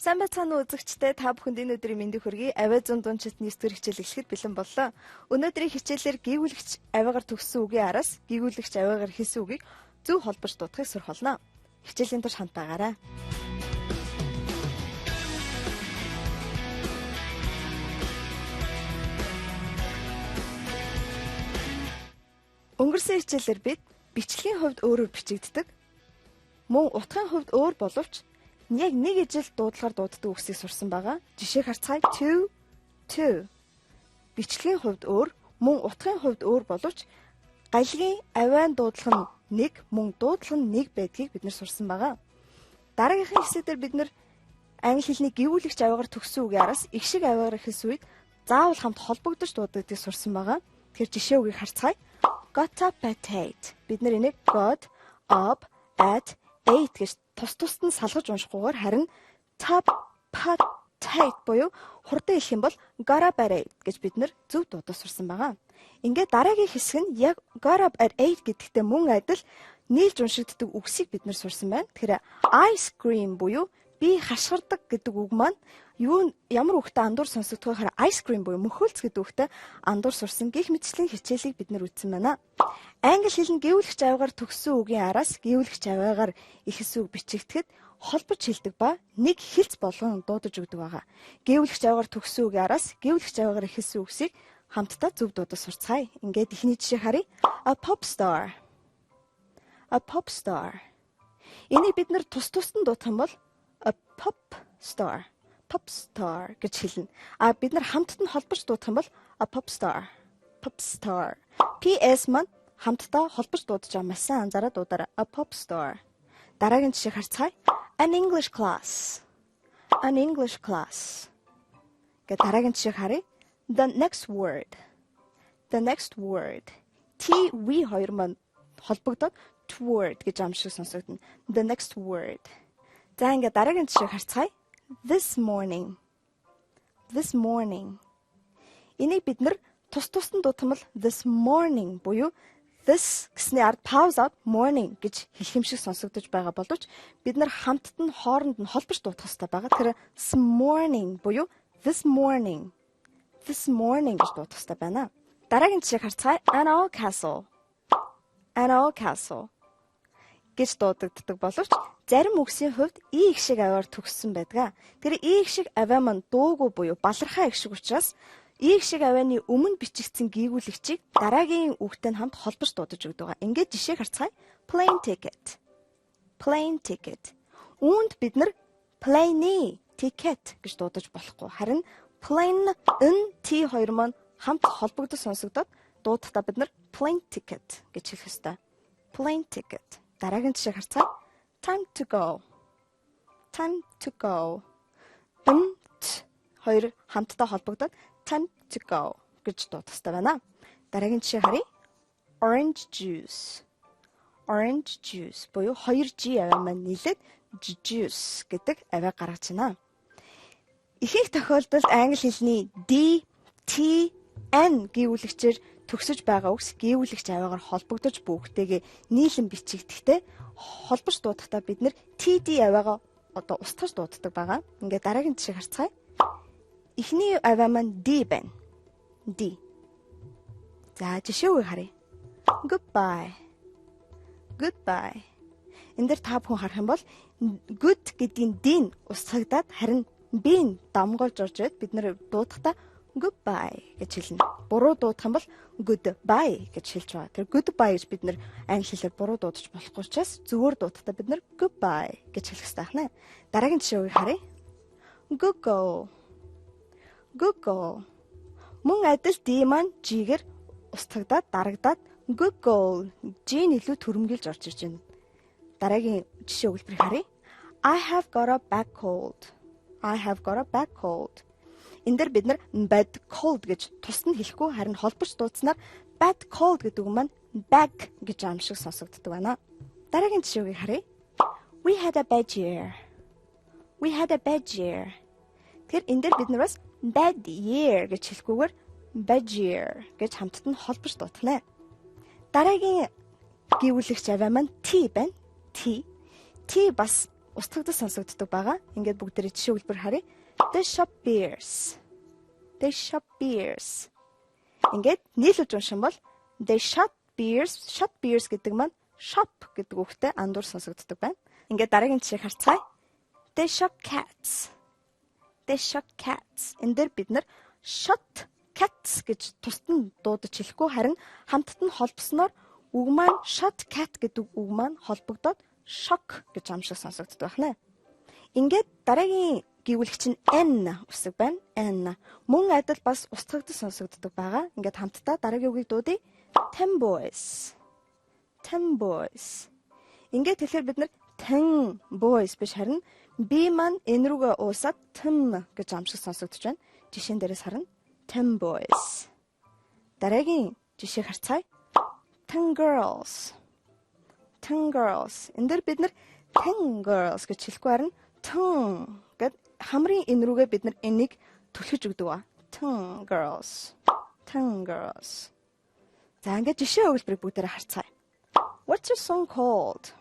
Сайн байцгаана уу үзэгчдээ, та бүхэнд энэ өдрийн мэндийг хүргэе. Авиа зун дунчит нийслэр хичээл эхлэхэд бэлэн боллоо. Өнөөдрийн хичээлээр гүйвүүлэгч авиагаар төгссөн үгийн араас гүйвүүлэгч авиагаар хэлсэн үгийг зөв холбож дуудахыг сурах болно. Хичээлийн турш хамт байгаарай. Өнгөрсөн хичээлээр бид бичлэгийн хувьд өөрөөр бичигддэг, мөн утгын хувьд өөр боловч яг нэг ижил дуудлагаар дууддаг үгсийг сурсан байгаа. Жишээг харцгаая. To. Бичлэгийн хувьд өөр, мөн утгын хувьд өөр боловч галгийн авиан дуудлага нь нэг, мөн дуудлага нь нэг байдгийг бид нар сурсан байгаа. Дараагийнхын хэсэгдэр бид нар англи хэлний гүйвүүлэгч авиагаар төгссөн үгийн араас их шиг авиагаар хэлсэн үед заавал хамт холбогдож дуудагдгийг сурсан байгаа. Тэгэхээр жишээ үгийг харцгаая. Got up at 8. Бид нар энийг got up at 8 гэж тус нь салгаж уншихгүйгээр харин top pat 8 буюу хурдан хэлэх юм бол got up at 8 гэж бид нар зөв дуудаж сурсан байгаа. Ингээд дараагийн хэсэг нь яг got up at 8 гэдэгтэй мөн адил нийлж уншигддаг үгсийг бид нар сурсан байна. Тэгэхээр ice cream буюу би хашгирдаг гэдэг үг маань ямар үгтэй андуур сонсогдохыг хараа ice cream буюу мөхөлц гэдэг үгтэй андуур сурсан гэх мэтчлийн хичээлийг бид нар үзсэн байна. Англи хэл нь гүйвүүлэгч авиагаар төгссөн үгийн араас гүйвүүлэгч авиагаар эхэлсэн үг бичигдэхэд холбож хэлдэг ба нэг хэлц болгон дуудаж өгдөг байгаа. Гүйвүүлэгч авиагаар төгссөн үгийн араас гүйвүүлэгч авиагаар эхэлсэн үгсийг хамтдаа зөв дуудаж сурцгаая. Ингээд эхний жишээ харъя. A pop star. A pop star. Энийг бид нар тус нь дуудах юм бол a pop star. Pop star гэж хэлнэ. Бид нар хамтд нь холбож дуудах юм бол a pop star. Pop star. PS маань хамтдаа холбож дуудаж байгаа маш сайн анзаараа дуудаарай. A pop star. Дараагийн жишээг харцгаая. An English class. An English class. Гэ дараагийн жишээг харъя. The next word. The next word. V хоёр маань холбогдоод toward гэж амшиг сонсогдно. The next word. За ингээд дараагийн жишээг харцгаая. This morning. This morning. Энийг бид нар тус нь дуудах юм бол this morning буюу this гэсний ард pause out morning гэж хэлэх юм шиг сонсогдож байгаа боловч бид нар хамтд нь хооронд нь холбож дуудах хэрэгтэй байгаа. Тэгэхээр this morning буюу this morning. This morning гэж дуудах хэрэгтэй байна. Дараагийн жишээг харцгаая. An old castle. An old castle гэж дуудагддаг боловч зарим үгсийн хувьд их шиг авиар төгссөн байдаг. Тэр их шиг авиа маань дуугүй буюу балархаа их шиг учраас их шиг авианы өмнө бичигдсэн гүйвүүлэгчийг дараагийн үгтэй хамт холбож дуудаж өгдөг. Ингээд жишээг харцгаая. Plane ticket. Plane ticket. Үүнд бид нар plane ticket гэж дуудаж болохгүй. Харин plane T хоёр маань хамт холбогдож сонсогдоод дуудахдаа бид нар plane ticket гэж хэлэх ёстой. Plane ticket. Дараагийн жишээг харцгаая. Time to go. Time to go. Хоёр хамтдаа холбогдоод time to go гэж дуудах хэрэгтэй байна. Дараагийн жишээ харъя. Orange juice. Orange juice буюу 2G авиа маань нийлээд juice гэдэг авиа гаргаж байна. Ихэнх тохиолдолд англи хэлний D, T, N гүйвүүлэгчээр төгсөж байгаа үгс гүйвүүлэгч авиагаар холбогдож бүхтэйгээ нийлэн бичигдэхдээ холбож дуудахдаа бид нэр TD авиагаа одоо устгаж дууддаг байгаа. Ингээд дараагийн жишээг харцгаая. Эхний авиа маань D байна. D. За жишээ үгийг харъя. Goodbye. Goodbye. Энд дэр та бүхэн харах юм бол good гэдгийн D-н устгагдаад харин B-н дамгуулж орж ирээд бид нэр дуудахдаа goodbye гэж хэлнэ. Буруу дуудах юм бол goodbye гэж хэлж байгаа. Тэр goodbye гэж бид нэр англи хэлээр буруу дуудаж болохгүй учраас зөвөр дуудахдаа бид нэр goodbye гэж хэлэх хэрэгтэй байна. Дараагийн жишээ үгийг харъя. Google. Google. Мөн адил D маань G-гээр устгагдаад дарагдаад Google G-н илүү төрөмгөлж орж ирж байна. Дараагийн жишээ өгүүлбэрийг харъя. I have got a bad cold. I have got a bad cold. Энд дэр бид нар bad cold гэж тус нь хэлэхгүй харин холбож дуудснаар bad cold гэдэг үг маань bag гэж амшиг сонсогддог байна. Дараагийн жишээ үгийг харъя. We had a bad year. We had a bad year. Тэгэхээр энэ дэр бид нар бас bad year гэж хэлэхгүйгээр bad year гэж хамтд нь холбож дуудана. Дараагийн гүйвүүлэгч авиа маань T байна. T бас устгагдаж сонсогддог байгаа. Ингээд бүгдээрээ жишээ хэлбэр харъя. They shop beers. They shop beers. Ингээд нийлүүлж уншсан бол they shop beers. Shop beers гэдэг маань shop гэдэг үгтэй андуур сонсогддог байна. Ингээд дараагийн жишээг харцгаая. They shop cats. They shop cats. Энд дээр бид нар shot cats гэж тусад нь дуудаж хэлэхгүй харин хамтд нь холбосноор үг маань shot cat гэдэг үг маань холбогдоод shock гэж амшиг сонсогддог байна. Ингээд дараагийн гүйвэлэгч нь n үсэг байна. N. Мөн адил бас устгагдаж сонсогддог байгаа. Ингээд хамтдаа дараагийн үгийг дуудъя. 10 boys. 10 boys. Ингээд тэгэхээр бид нар 10 boys биш харин b маань n рүүгээ уусаад them гэж амшиг сонсогдож байна. Жишээн дээрээс харна. 10 boys. Дараагийн жишээг харцгаая. 10 girls. 10 girls. Энд дээр бид нар 10 girls гэж хэлэхгүй харин 10 гэд хамрын n рүүгээ бид нар n-ийг түлхэж өгдөг ба. 10 girls. 10 girls. За ингээд жишээ өгүүлбэрийг бүгдээрээ харцгаая. What's your song called?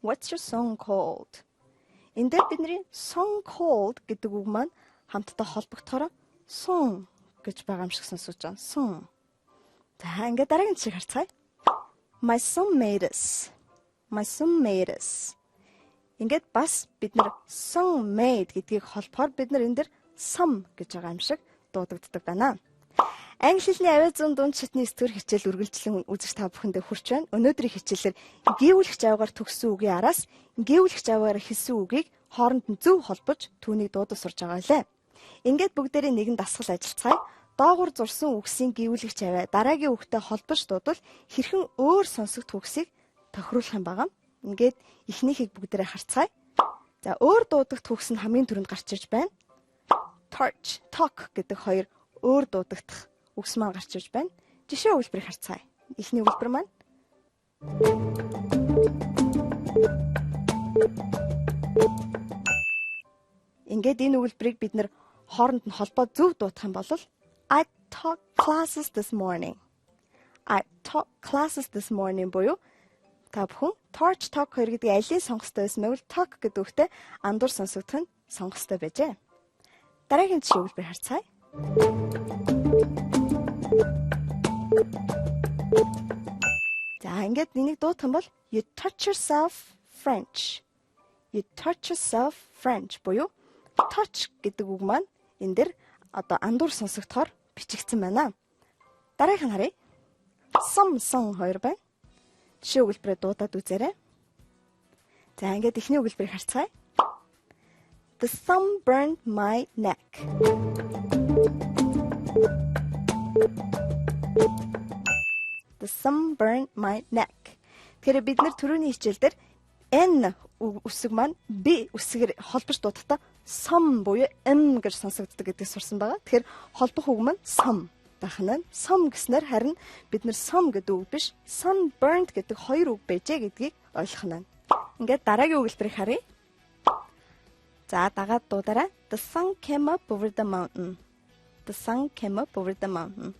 What's your song called? Энд дээр бидний song called гэдэг үг маань хамтдаа холбогдохоор song гэж байгаа юм шиг сонсож байна. Song. За ингээд дараагийн жишээг харцгаая. My son made us. My son made us. Ингээд бас бид нар son made гэдгийг холбохоор бид нар энэ дэр some гэж байгаа юм шиг дуудагддаг байна. Англи хэлний авиа зүүн дунд шатны сэтгүүр хичээл үргэлжлэн үзэж та бүхэндээ хүрч байна. Өнөөдрийн хичээлээр гүйвэлэгч аваагаар төгссөн үгийн араас гүйвэлэгч аваагаар хэлсэн үгийг хооронд нь зөв холбож түүнийг дуудаж сурж байгаа лээ. Ингээд бүгдээрээ нэгэн дасгал ажиллацгаая. Доогуур зурсан үгсийн гүйвэлэгч аваа дараагийн үгтэй холбож дуудвал хэрхэн өөр сонсогдох үгсийг тохируулах юм байгаа. Ингээд эхнийхийг бүгдээрээ харцгаая. За өөр дуудагт үгс нь хамгийн түрүүнд гарч ирж байна. Torch, talk гэдэг хоёр өөр дуудагдах үгс маань гарч ирж байна. Жишээ өгүүлбэрийг харцгаая. Эхний өгүүлбэр маань ингээд энэ өгүүлбэрийг бид нэр хооронд нь холбоод зөв дуудах юм бол I taught classes this morning. I taught classes this morning буюу та бүхэн torch talk хоёр гэдэг алийг сонгох хэрэгтэй байсан мэвэл talk гэдэг үгтэй андуур сонсогдох нь сонгох хэрэгтэй байжээ. Дараагийн жишээ өгүүлбэр харцгаая. За ингээд энийг дуудах юм бол you touch yourself French. You touch yourself French буюу touch гэдэг үг маань энэ дэр одоо андуур сонсогдохоор бичигдсэн байна. Дараагийнх нь харъя. Some song хоёр байна. Жишээ өгүүлбэрээ дуудаад үзээрэй. За ингээд эхний өгүүлбэрийг харцгаая. The sun burned my neck. The sun burned my neck. Тэгэхээр бид нэр түрүүний хичээл дээр n үсэг маань b үсгээр холбож дуудахдаа some буюу m гэж сонсогддог гэдгийг сурсан байгаа. Тэгэхээр холбох үг маань some дахна. Some гэснээр харин бид нэр some гэдэг үг биш, sunburned гэдэг хоёр үг байжээ гэдгийг ойлгох нь. Ингээд дараагийн өгүүлбэрийг харъя. За дагаад дуудаарай. The sun came up over the mountain. The sun came up over the mountain.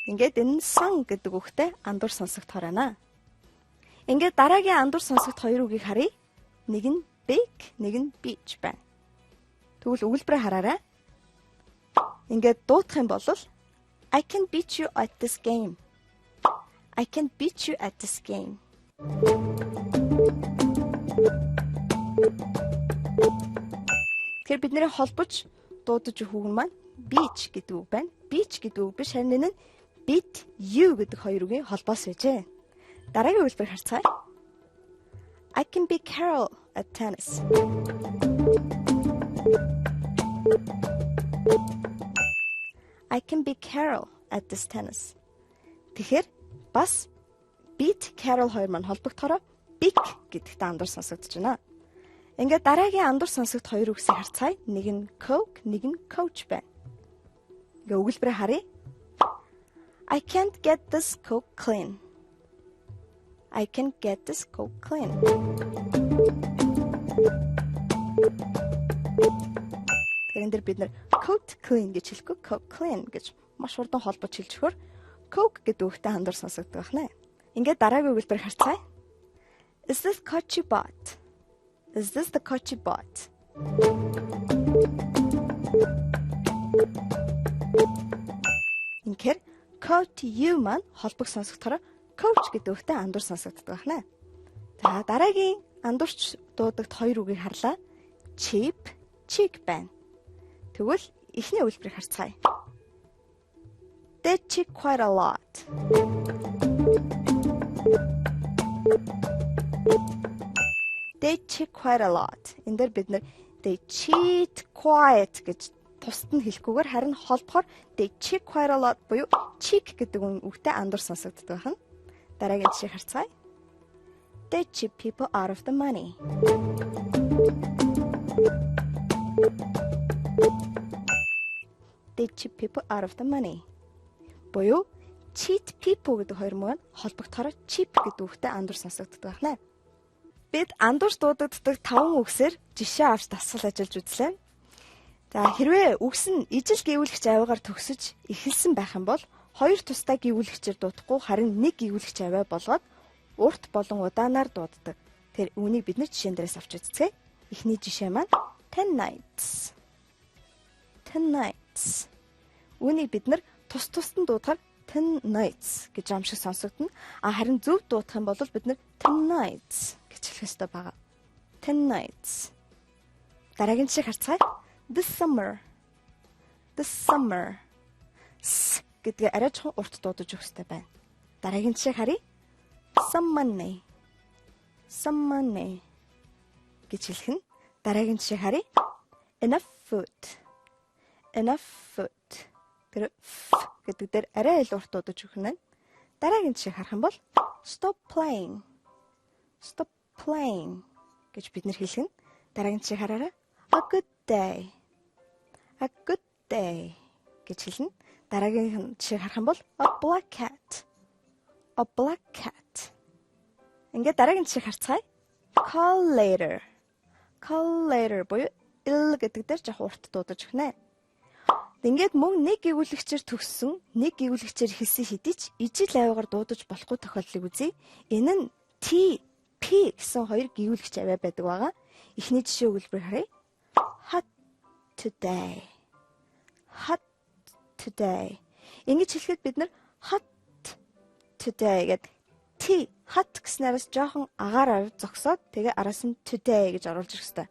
Ингээд энэ sun гэдэг үгтэй андуур сонсогдохоор байна. Ингээд дараагийн андуур сонсогдох хоёр үгийг харъя. Нэг нь bake, нэг нь beach байна. Тэгвэл өгүүлбэрээ хараарай. Ингээд дуудах юм бол I can beat you at this game. I can beat you at this game. Тэгэхээр бид нэр холбож дуудаж өгөх үг маань beach гэдэг үг байна. Beach гэдэг үг биш харин энэ нь beat you гэдэг хоёр үгийн холбоос байжээ. Дараагийн өгүүлбэр харцгаая. I can beat Carol at tennis. I can beat Carol at this tennis. Тэгэхээр бас beat Carol хоёр маань холбогдохоор big гэдэгт андуур сонсогдож байна. Ингээд дараагийн андуур сонсогдох хоёр үгсийг харцгаая. Нэг нь coke, нэг нь coach байна. Ингээ өгүүлбэрээ харъя. I can't get this coke clean. I can't get this coke clean. Тэгэхээр бид нэр coat clean гэж хэлэхгүй coke clean гэж маш хурдан холбож хэлж өгөхөөр Coke гэдэг үгтэй хандар сонсогддог байна. Ингээд дараагийн өгүүлбэр харцгаая. Is this Kochi bot? Is this the Kochi bot? Ингээд Coach you маань холбог сонсогдохоор coach гэдэг үгтэй андур сонсогддог байна. За дараагийн андуурч дуудагт хоёр үгийг харлаа. Cheap, cheek байна. Тэгвэл эхний өгүүлбэрийг харцгаая. They cheat quite a lot. They cheat quite a lot. Энд дээр бид нэр they cheat quite гэж тусад нь хэлэхгүйгээр харин холбохоор they cheat quite a lot буюу cheek гэдэг үгтэй андур сонсогддог байна. Дараагийн жишээ харцгаая. They cheat people out of the money. They cheat people out of the money. Буюу cheat people гэдэг хоёр мөн холбогдохоор cheap гэдэг үгтэй андур сонсогддог байна. Бид андуурч дуудагддаг 5 үгсээр жишээ авч дасгал ажиллаж үзлээ. За хэрвээ үгс нь ижил гүйвлэгч авигаар төгсөж эхэлсэн байх юм бол хоёр тусдаа гүйвлэгчээр дуудахгүй харин нэг гүйвлэгч авиа болгоод урт болон удаанаар дууддаг. Тэр үүнийг бид нэр жишээн дээрээс авч үзье. Эхний жишээ маань 10 nights. 10 nights. Үүнийг бид нэр тус-тусд нь дуудахаар 10 nights гэж амшиг сонсогдно. Харин зөв дуудах юм бол бид нэр 10 nights гэж хэлэх ёстой байгаа. 10 nights. Дараагийн жишээ харцгаая. This summer. This summer. С гэдгээ арай жоохон урт дуудаж өгөх ёстой байна. Дараагийн жишээ харъя. Some money. Some money гэж хэлэх нь. Дараагийн жишээ харъя. Enough food. Enough food. Тэр гэдэг дээр арай илүү урт дуудаж өгөх нь. Дараагийн жишээ харах юм бол stop playing. Stop playing гэж бид нэр хэлэх нь. Дараагийн жишээ хараарай. A good day. A good day гэж хэлнэ. Дараагийн жишээ харах юм бол a black cat. A black cat. Ингээд дараагийн жишээ харцгаая. Call later. Call later буюу ил гэдэг дээр жоох урт дуудаж өгнэ. Ингээд мөн нэг гүйвлэгчээр төгссөн, нэг гүйвлэгчээр хэлсэн хэдий ч ижил авиагаар дуудаж болохгүй тохиолдлыг үзье. Энэ нь T, P гэсэн хоёр гүйвлэгч авиа байдаг байгаа. Эхний жишээ өгүүлбэр харъя. Hot today. Hot today. Ингэж хэлэхэд бид нэр hot today гэдэг T hot гэснээрээс жоохон агаар авь зогсоод тэгээ араас нь today гэж оруулж ирэх хэрэгтэй.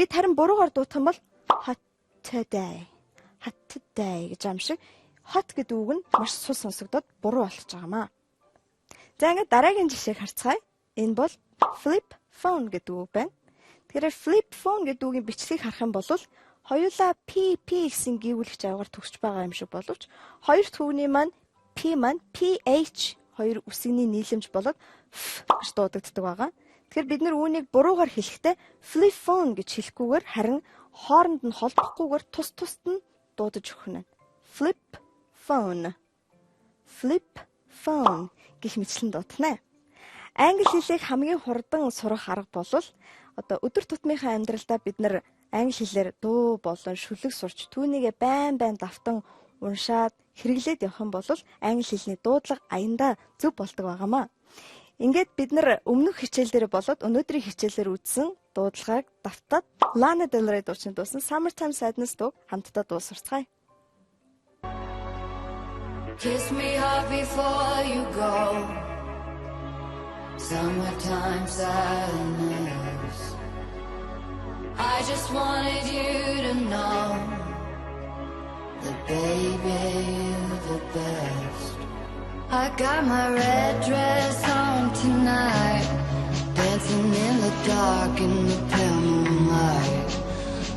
Бид харин буруугаар дуудах юм бол hot today. Hot today гэж амшиг hot гэдэг үг нь маш сул сонсогдоод буруу болчихж байгаамаа. За ингээд дараагийн жишээг харцгаая. Энэ бол flip phone гэдэг үг байна. Тэгэхээр flip phone гэдэг үгийн бичлэгийг харах юм бол хоёулаа PP гэсэн гүйвлэгч аваар төгсж байгаа юм шиг боловч хоёр төвний маань P маань PH хоёр үсэгний нийлэмж болоод F гэж дуудагддаг байгаа. Тэгэхээр бид нэр үүнийг буруугаар хэлэхдээ flip phone гэж хэлэхгүйгээр харин хооронд нь холбохгүйгээр тус-тусд нь дуудаж өгөх нь. Flip phone. Flip phone гэх мэтлэн дуудана. Англи хэлийг хамгийн хурдан сурах арга бол одоо өдөр тутмынхаа амьдралдаа бид нар англи хэлээр дуу болон шүлэг сурч түүнийгээ байн давтан уншаад хэрэглээд явах юм бол англи хэлний дуудлага аяндаа зөв болдог байгаамаа. Ингээд бид нар өмнөх хичээлдэр болоод өнөөдрийн хичээлээр үзсэн дуудлагыг давтаад Lana Del Rey дуучин дуусан Summertime Sadness дуу хамтдаа дуу сурцгаая. Kiss me hard before you go. Summertime sadness. I just wanted you to know that baby you're the best. I got my red dress on tonight, dancing in the dark in the pale moonlight.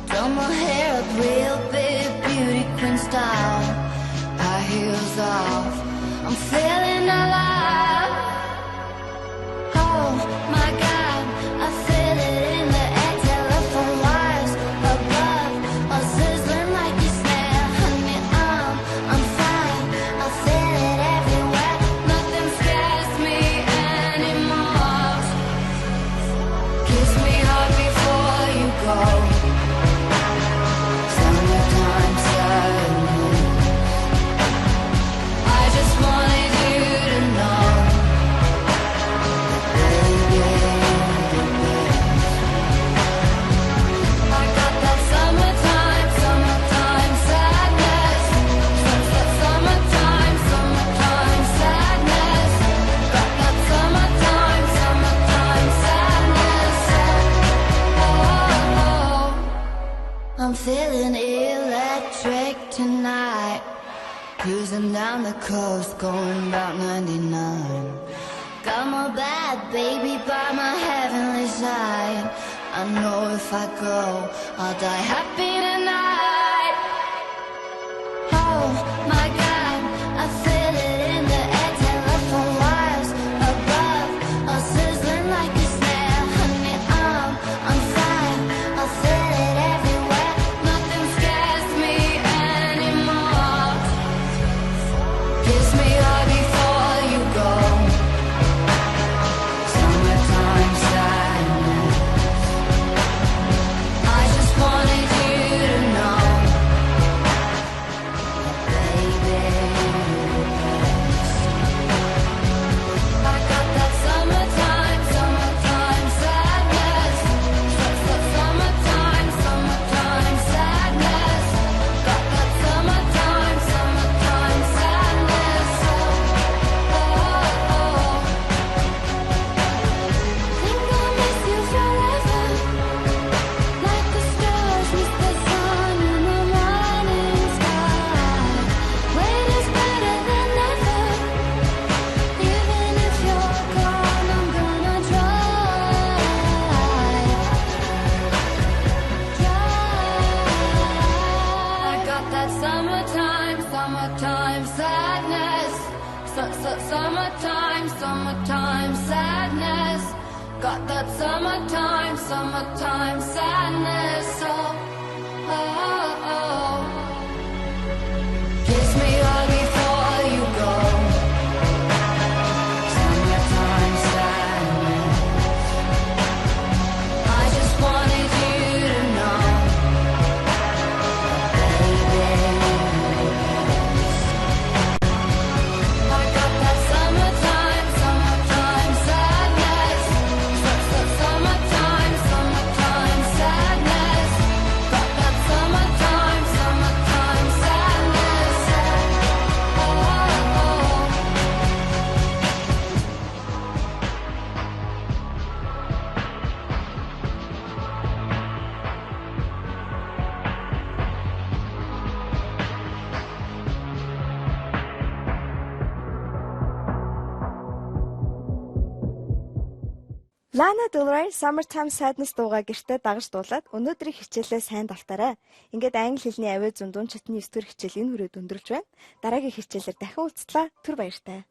Done my hair up real big, beauty queen style. High heels off, I'm feeling alive. Oh my God, I feel it in the air, telephone wires above, all sizzling like a snare. Honey, I'm fine, I feel it everywhere. Nothing scares me anymore. Kiss me hard before you go. Summertime sadness. I just wanted cruising down the coast, going about 99. Got my bad baby by my heavenly side. I know if I go, I'll die happy tonight. Oh my God, I feel it in the air, telephone wires above, all sizzling like a snare. Honey, I'm on fire, I feel it everywhere. Nothing scares me anymore. Kiss me hard before you go. Summertime sadness. I just wanted you to know, baby, you're the best. I got that summertime, summertime sadness. Summertime, summertime sadness. Got that summertime, summertime sadness. Think I'll miss you forever, like the stars miss the sun in the morning sky. Wait is better than never. Even if you're gone, I'm gonna try. I got that summertime, summertime sadness. Summertime, summertime sadness. Got that summertime, summertime sadness. Oh. Kiss me hard before you go. Summertime sadness. I just wanted you to know, baby, I got that summertime, summertime sadness. Summertime, summertime sadness. Got that summertime, summertime sadness. Oh. Lana Del Rey Summertime Sadness дуугаа гэртээ дагаж дуулаад өнөөдрийн хичээлээ сайн давтаарай. Ингээд англи хэлний авиа зүүн чатны 9 дэх хичээл энэ хүрээд өндөрлж байна. Дараагийн хичээлээр дахин уулзлаа. Түр баяртай.